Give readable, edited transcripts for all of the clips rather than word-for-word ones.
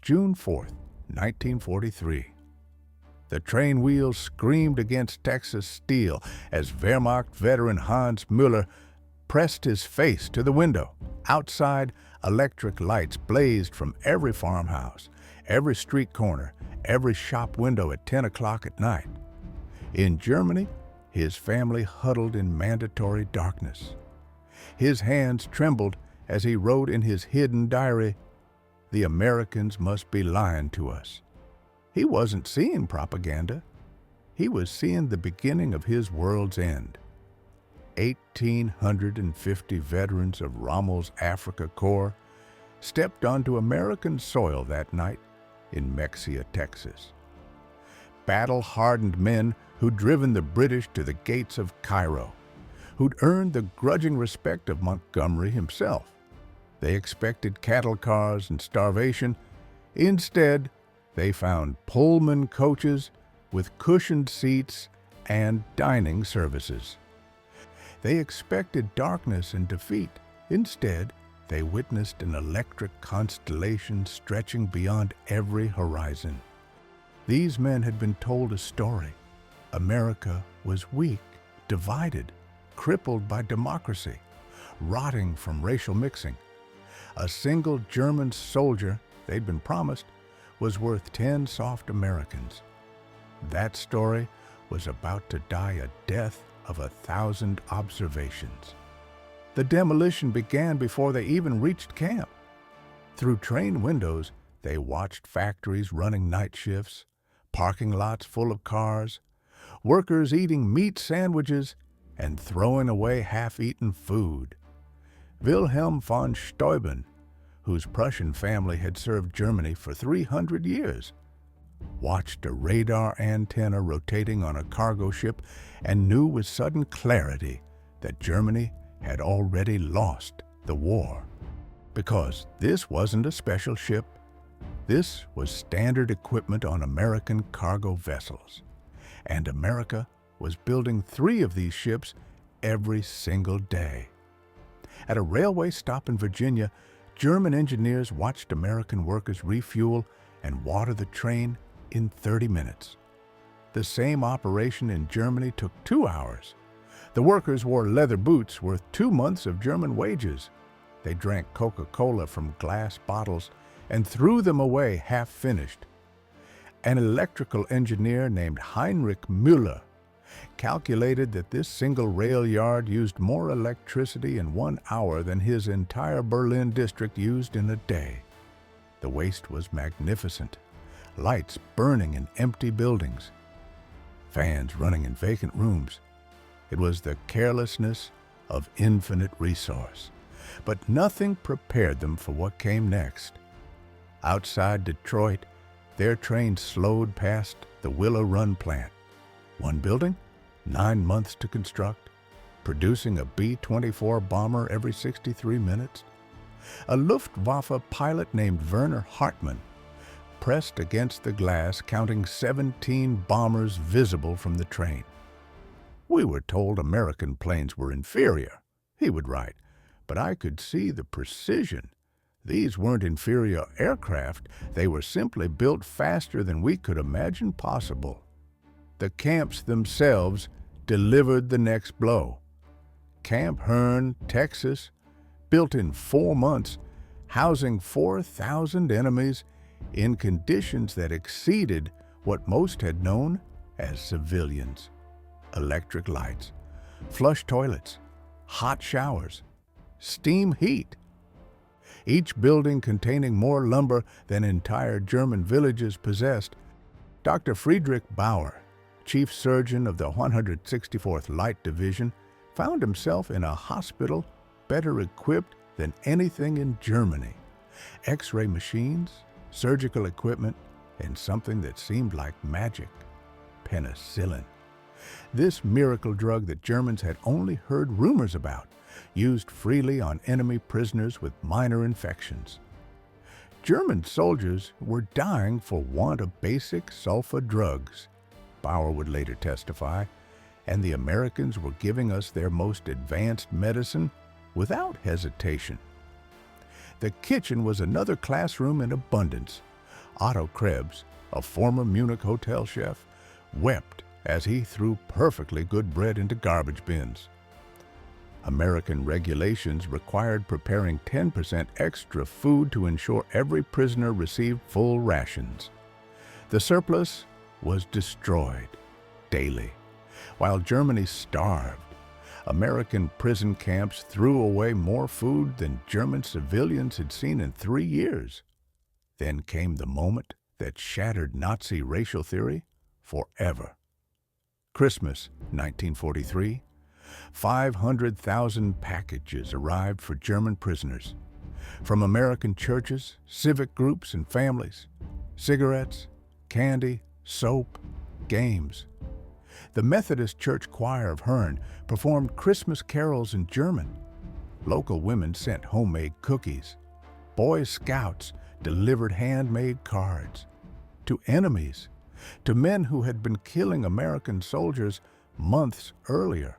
June 4th, 1943. The train wheels screamed against Texas steel as Wehrmacht veteran Hans Müller pressed his face to the window. Outside, electric lights blazed from every farmhouse, every street corner, every shop window at 10 o'clock at night. In Germany, his family huddled in mandatory darkness. His hands trembled as he wrote in his hidden diary, "The Americans must be lying to us." He wasn't seeing propaganda. He was seeing the beginning of his world's end. 1,850 veterans of Rommel's Afrika Korps stepped onto American soil that night in Mexia, Texas. Battle-hardened men who'd driven the British to the gates of Cairo, who'd earned the grudging respect of Montgomery himself. They expected cattle cars and starvation. Instead, they found Pullman coaches with cushioned seats and dining services. They expected darkness and defeat. Instead, they witnessed an electric constellation stretching beyond every horizon. These men had been told a story. America was weak, divided, crippled by democracy, rotting from racial mixing. A single German soldier they'd been promised was worth 10 soft Americans. That story was about to die a death of 1,000 observations. The demolition began before they even reached camp. Through train windows, they watched factories running night shifts, parking lots full of cars, workers eating meat sandwiches and throwing away half-eaten food. Wilhelm von Steuben, whose Prussian family had served Germany for 300 years, watched a radar antenna rotating on a cargo ship and knew with sudden clarity that Germany had already lost the war. Because this wasn't a special ship. This was standard equipment on American cargo vessels. And America was building 3 of these ships every single day. At a railway stop in Virginia, German engineers watched American workers refuel and water the train in 30 minutes. The same operation in Germany took 2 hours. The workers wore leather boots worth 2 months of German wages. They drank Coca-Cola from glass bottles and threw them away half-finished. An electrical engineer named Heinrich Müller calculated that this single rail yard used more electricity in 1 hour than his entire Berlin district used in a day. The waste was magnificent. Lights burning in empty buildings, fans running in vacant rooms. It was the carelessness of infinite resource. But nothing prepared them for what came next. Outside Detroit, their train slowed past the Willow Run plant. One building, 9 months to construct, producing a B-24 bomber every 63 minutes. A Luftwaffe pilot named Werner Hartmann pressed against the glass, counting 17 bombers visible from the train. "We were told American planes were inferior," he would write, "but I could see the precision. These weren't inferior aircraft. They were simply built faster than we could imagine possible." The camps themselves delivered the next blow. Camp Hearn, Texas, built in 4 months, housing 4,000 enemies in conditions that exceeded what most had known as civilians. Electric lights, flush toilets, hot showers, steam heat. Each building containing more lumber than entire German villages possessed. Dr. Friedrich Bauer, chief surgeon of the 164th Light Division, found himself in a hospital better equipped than anything in Germany. X-ray machines, surgical equipment, and something that seemed like magic: penicillin. This miracle drug that Germans had only heard rumors about, used freely on enemy prisoners with minor infections. German soldiers were dying for want of basic sulfa drugs, Bauer would later testify, and the Americans were giving us their most advanced medicine without hesitation. The kitchen was another classroom in abundance. Otto Krebs, a former Munich hotel chef, wept as he threw perfectly good bread into garbage bins. American regulations required preparing 10% extra food to ensure every prisoner received full rations. The surplus was destroyed daily. While Germany starved, American prison camps threw away more food than German civilians had seen in 3 years. Then came the moment that shattered Nazi racial theory forever. Christmas 1943, 500,000 packages arrived for German prisoners. From American churches, civic groups, and families, cigarettes, candy, soap, games. The Methodist Church Choir of Herne performed Christmas carols in German. Local women sent homemade cookies. Boy Scouts delivered handmade cards. To enemies, to men who had been killing American soldiers months earlier.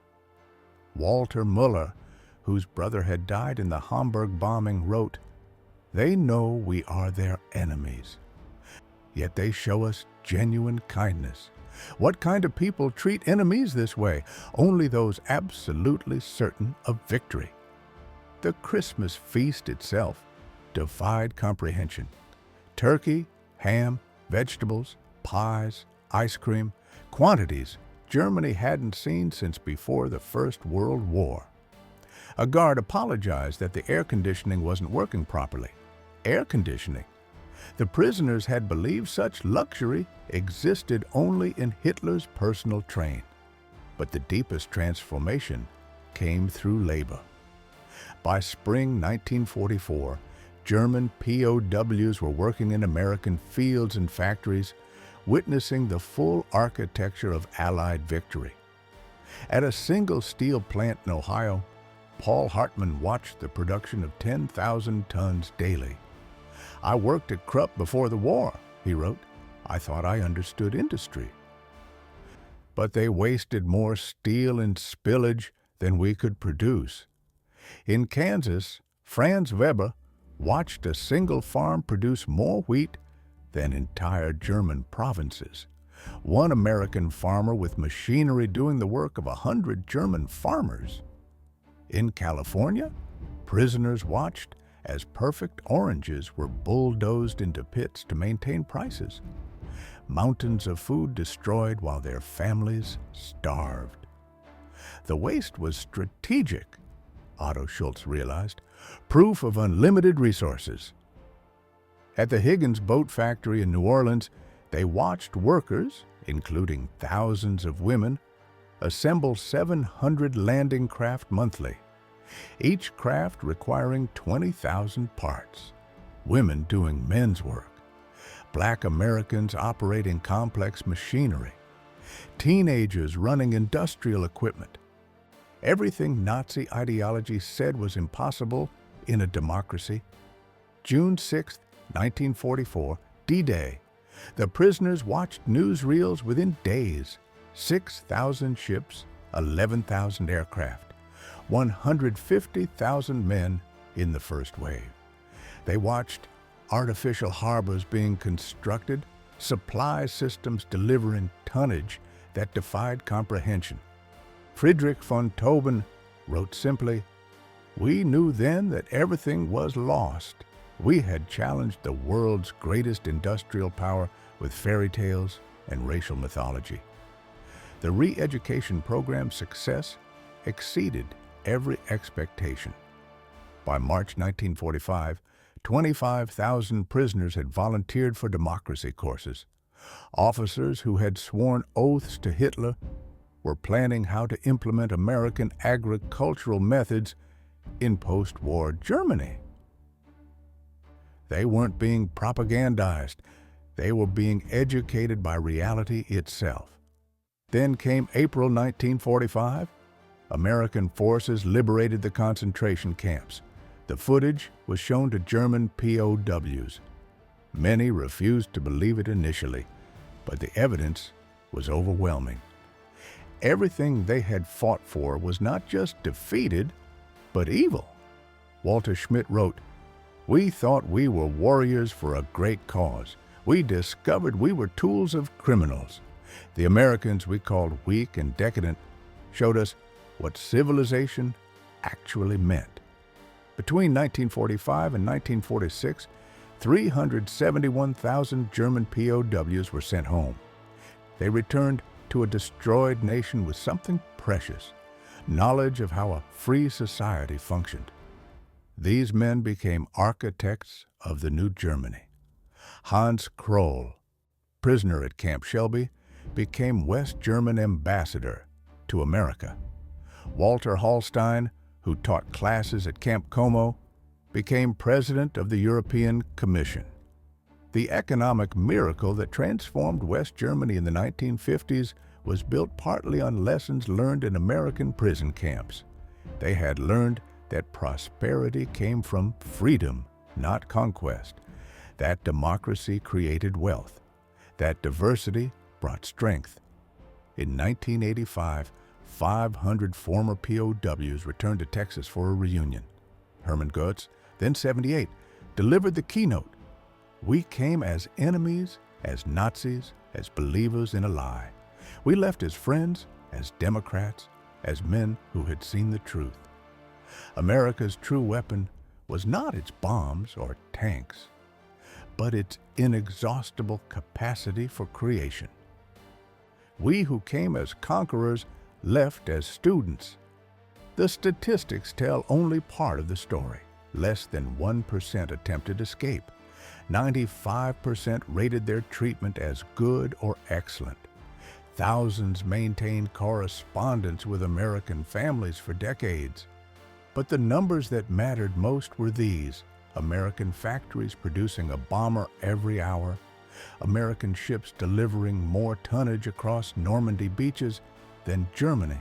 Walter Muller, whose brother had died in the Hamburg bombing, wrote, "They know we are their enemies, yet they show us genuine kindness. What kind of people treat enemies this way? Only those absolutely certain of victory." The Christmas feast itself defied comprehension. Turkey, ham, vegetables, pies, ice cream, quantities Germany hadn't seen since before the First World War. A guard apologized that the air conditioning wasn't working properly. Air conditioning? The prisoners had believed such luxury existed only in Hitler's personal train. But the deepest transformation came through labor. By spring 1944, German POWs were working in American fields and factories, witnessing the full architecture of Allied victory. At a single steel plant in Ohio, Paul Hartman watched the production of 10,000 tons daily. "I worked at Krupp before the war," he wrote. "I thought I understood industry. But they wasted more steel and spillage than we could produce." In Kansas, Franz Weber watched a single farm produce more wheat than entire German provinces. One American farmer with machinery doing the work of 100 German farmers. In California, prisoners watched as perfect oranges were bulldozed into pits to maintain prices. Mountains of food destroyed while their families starved. The waste was strategic, Otto Schultz realized, proof of unlimited resources. At the Higgins Boat Factory in New Orleans, they watched workers, including thousands of women, assemble 700 landing craft monthly, each craft requiring 20,000 parts. Women doing men's work, Black Americans operating complex machinery, teenagers running industrial equipment. Everything Nazi ideology said was impossible in a democracy. June 6, 1944, D-Day. The prisoners watched newsreels within days. 6,000 ships, 11,000 aircraft, 150,000 men in the first wave. They watched artificial harbors being constructed, supply systems delivering tonnage that defied comprehension. Friedrich von Tauben wrote simply, "We knew then that everything was lost. We had challenged the world's greatest industrial power with fairy tales and racial mythology." The re-education program's success exceeded every expectation. By March 1945, 25,000 prisoners had volunteered for democracy courses. Officers who had sworn oaths to Hitler were planning how to implement American agricultural methods in post-war Germany. They weren't being propagandized. They were being educated by reality itself. Then came April 1945. American forces liberated the concentration camps. The footage was shown to German POWs. Many refused to believe it initially, but the evidence was overwhelming. Everything they had fought for was not just defeated, but evil. Walter Schmidt wrote, "We thought we were warriors for a great cause. We discovered we were tools of criminals. The Americans we called weak and decadent showed us what civilization actually meant. Between 1945 and 1946, 371,000 German POWs were sent home. They returned to a destroyed nation with something precious, knowledge of how a free society functioned. These men became architects of the new Germany. Hans Kroll, prisoner at Camp Shelby, became West German ambassador to America. Walter Hallstein, who taught classes at Camp Como, became president of the European Commission. The economic miracle that transformed West Germany in the 1950s was built partly on lessons learned in American prison camps. They had learned that prosperity came from freedom, not conquest, that democracy created wealth, that diversity brought strength. In 1985, 500 former POWs returned to Texas for a reunion. Herman Goetz, then 78, delivered the keynote. We came as enemies, as Nazis, as believers in a lie. We left as friends, as Democrats, as men who had seen the truth. America's true weapon was not its bombs or tanks, but its inexhaustible capacity for creation. We who came as conquerors left as students. The statistics tell only part of the story. Less than 1% attempted escape. 95% rated their treatment as good or excellent. Thousands maintained correspondence with American families for decades. But the numbers that mattered most were these: American factories producing a bomber every hour, American ships delivering more tonnage across Normandy beaches than Germany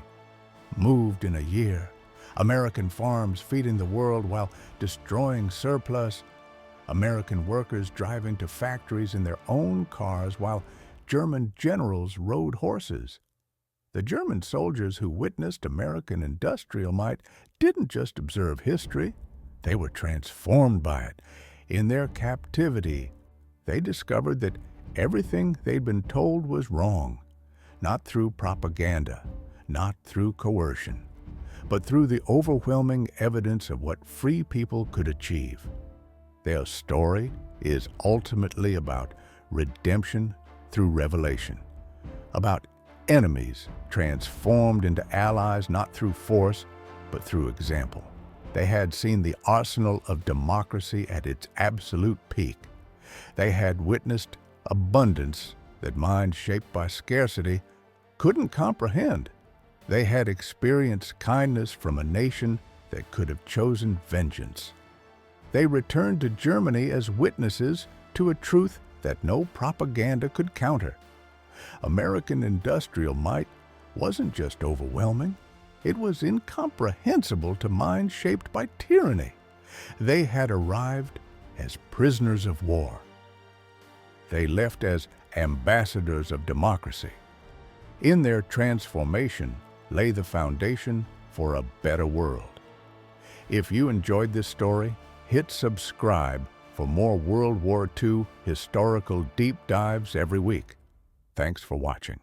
moved in a year, American farms feeding the world while destroying surplus, American workers driving to factories in their own cars while German generals rode horses. The German soldiers who witnessed American industrial might didn't just observe history, they were transformed by it. In their captivity, they discovered that everything they'd been told was wrong, not through propaganda, not through coercion, but through the overwhelming evidence of what free people could achieve. Their story is ultimately about redemption through revelation, about enemies transformed into allies not through force, but through example. They had seen the arsenal of democracy at its absolute peak. They had witnessed abundance that minds shaped by scarcity couldn't comprehend. They had experienced kindness from a nation that could have chosen vengeance. They returned to Germany as witnesses to a truth that no propaganda could counter. American industrial might wasn't just overwhelming, it was incomprehensible to minds shaped by tyranny. They had arrived as prisoners of war. They left as ambassadors of democracy. In their transformation lay the foundation for a better world. If you enjoyed this story, hit subscribe for more World War II historical deep dives every week. Thanks for watching.